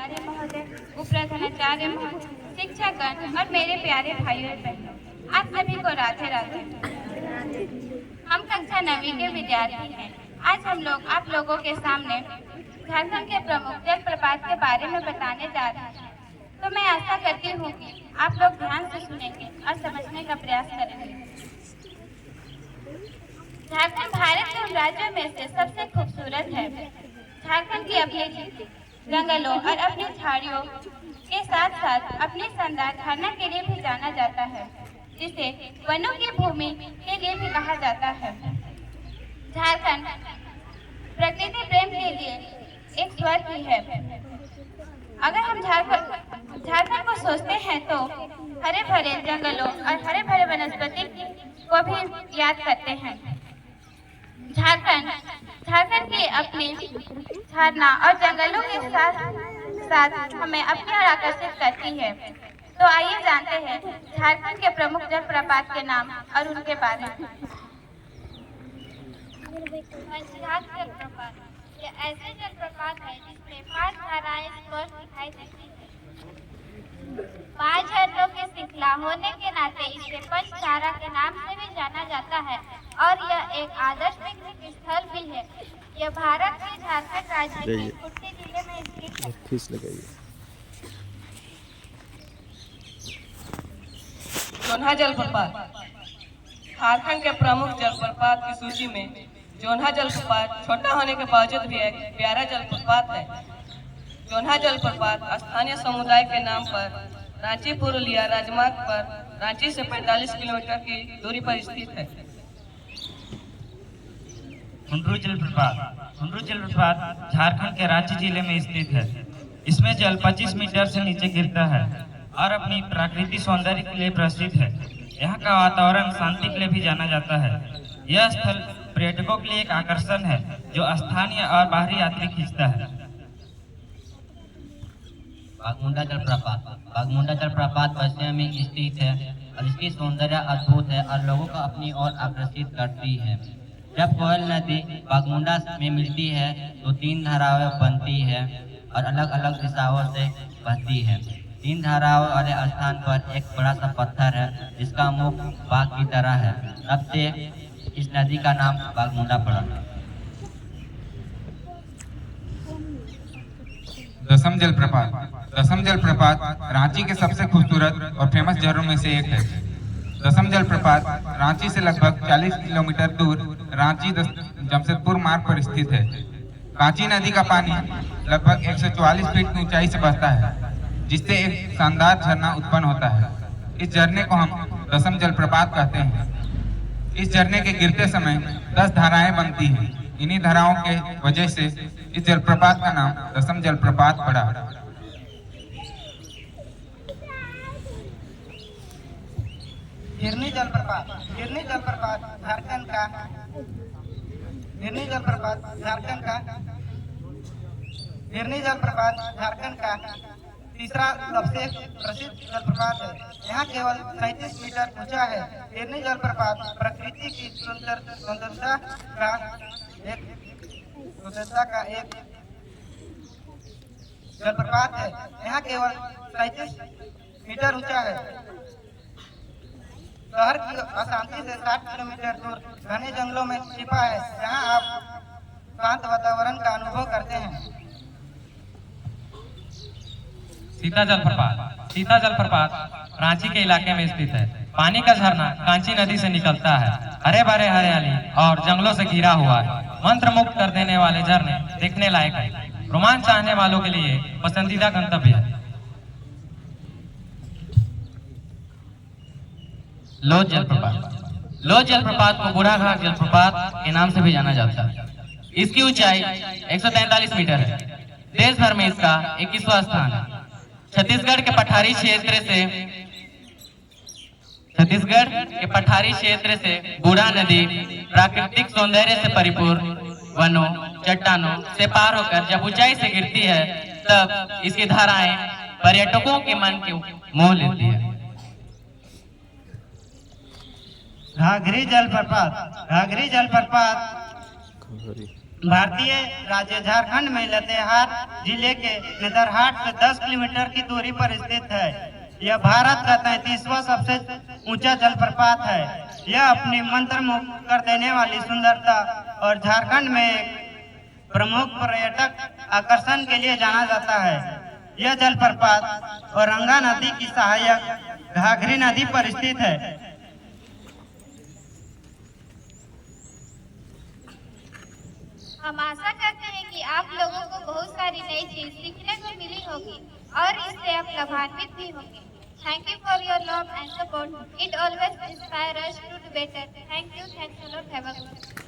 प्यारे महोदय, उपप्रधानाचार्य महोदय, शिक्षकगण और मेरे प्यारे भाइयों और बहनों, आप सभी को राधे राधे। हम कक्षा 9वीं के विद्यार्थी हैं। आज हम लोग आप लोगों के सामने झारखंड के प्रमुख जलप्रपात के बारे में बताने जा रहे हैं। तो मैं आशा करती हूँ कि आप लोग ध्यान से सुनेंगे और समझने का प्रयास करेंगे। झारखंड भारत के उन राज्यों में से सबसे खूबसूरत है। झारखंड की अपनी जंगलों और अपनी झाड़ियों के साथ साथ अपनी शानदार झरना के लिए भी जाना जाता है, जिसे वनों की भूमि के लिए भी कहा जाता है। झारखंड प्रकृति प्रेम के लिए एक स्वर्ग ही है। अगर हम झारखंड को सोचते हैं तो हरे भरे जंगलों और हरे भरे वनस्पति को भी याद करते हैं। झारखंड की अपनी झरना और जंगलों के साथ हमें अपनी ओर आकर्षित करती है। तो आइए जानते हैं झारखंड के प्रमुख जलप्रपात के नाम और उनके बारे में। पंचघाघ जलप्रपात, यह ऐसे जलप्रपात है जिसमें 5 धाराएं स्पष्ट दिखाई देती है। 5 झरनों की श्रृंखला होने के नाते इसे पंचधारा के नाम से भी जाना जाता है और यह एक आदर्श पिकनिक स्थल भी है। यह भारत के झारखंड राज्य के खूंटी जिले में स्थित है। जोन्हा जलप्रपात, झारखंड के प्रमुख जलप्रपात की सूची में जोन्हा जलप्रपात छोटा होने के बावजूद भी एक प्यारा जलप्रपात है। जोन्हा जलप्रपात स्थानीय समुदाय के नाम पर रांची पुरुलिया राजमार्ग पर रांची से 45 किलोमीटर की दूरी पर स्थित है। हुंड्रू जलप्रपात झारखंड के रांची जिले में स्थित है। इसमें जल 25 मीटर से नीचे गिरता है और अपनी प्राकृतिक सौंदर्य के लिए प्रसिद्ध है। यहाँ का वातावरण शांति के लिए भी जाना जाता है। यह स्थल पर्यटकों के लिए एक आकर्षण है जो स्थानीय और बाहरी यात्री खींचता है। बागमुंडा जलप्रपात पश्चिम में स्थित है और इसकी सौंदर्य अद्भुत है और लोगों को अपनी ओर आकर्षित करती है। जब कोयल नदी बागमुंडा में मिलती है तो 3 धाराएं बनती है और अलग अलग दिशाओं से बहती है। 3 धाराओं वाले स्थान पर एक बड़ा सा पत्थर है जिसका मुख बाघ की तरह है। तब से इस नदी का नाम बागमुंडा पड़ा। दसम जलप्रपात रांची के सबसे खूबसूरत और फेमस झरनों में से एक है। दसम जलप्रपात रांची से लगभग 40 किलोमीटर दूर रांची जमशेदपुर मार्ग पर स्थित है। कांची नदी का पानी लगभग 144 फीट की ऊंचाई से बहता है, जिससे एक शानदार झरना उत्पन्न होता है। इस झरने को हम दसम जलप्रपात कहते हैं। इस झरने के गिरते समय 10 धाराएं बनती हैं। इन्हीं धाराओं के वजह से इस जलप्रपात का नाम दसम जलप्रपात पड़ा। हिरनी जलप्रपात झारखंड का तीसरा सबसे प्रसिद्ध जलप्रपात है। यहाँ केवल 37 मीटर ऊंचा है। हिरनी जलप्रपात प्रकृति की सुंदरता का एक जलप्रपात है। यहाँ केवल 37 मीटर ऊंचा है। शहर की अशांति से 60 किलोमीटर दूर घने जंगलों में छिपा है, जहाँ आप शांत वातावरण का अनुभव करते हैं। सीता जलप्रपात रांची के इलाके में स्थित है। पानी का झरना कांची नदी से निकलता है। हरे भरे हरियाली और जंगलों से घिरा हुआ है। मंत्रमुग्ध कर देने वाले झरने देखने लायक है। रोमांच चाहने वालों के लिए पसंदीदा गंतव्य है। लोज जलप्रपात को बूढ़ाघाट जलप्रपात के नाम से भी जाना जाता है। इसकी ऊंचाई 143 मीटर है। देश भर में इसका 21वां स्थान है। छत्तीसगढ़ के पठारी क्षेत्र से बूढ़ा नदी प्राकृतिक सौंदर्य से परिपूर्ण वनों चट्टानों से पार होकर जब ऊंचाई से गिरती है तब इसकी धाराएं पर्यटकों के मन को मोह लेती है। घाघरी जलप्रपात भारतीय राज्य झारखंड में लातेहार जिले के नेतरहाट से 10 किलोमीटर की दूरी पर स्थित है। यह भारत का 33वां सबसे ऊंचा जलप्रपात है। यह अपनी मंत्रमुग्ध कर देने वाली सुंदरता और झारखंड में एक प्रमुख पर्यटक आकर्षण के लिए जाना जाता है। यह जलप्रपात औरंगा नदी की सहायक घाघरी नदी पर स्थित है। हम आशा करते हैं कि आप लोगों को बहुत सारी नई चीज सीखने को मिली होगी और इससे आप लाभान्वित भी होंगे। Thank you for your love and support. It always inspires us to do better. Thank you. Thanks a lot. Have a good day.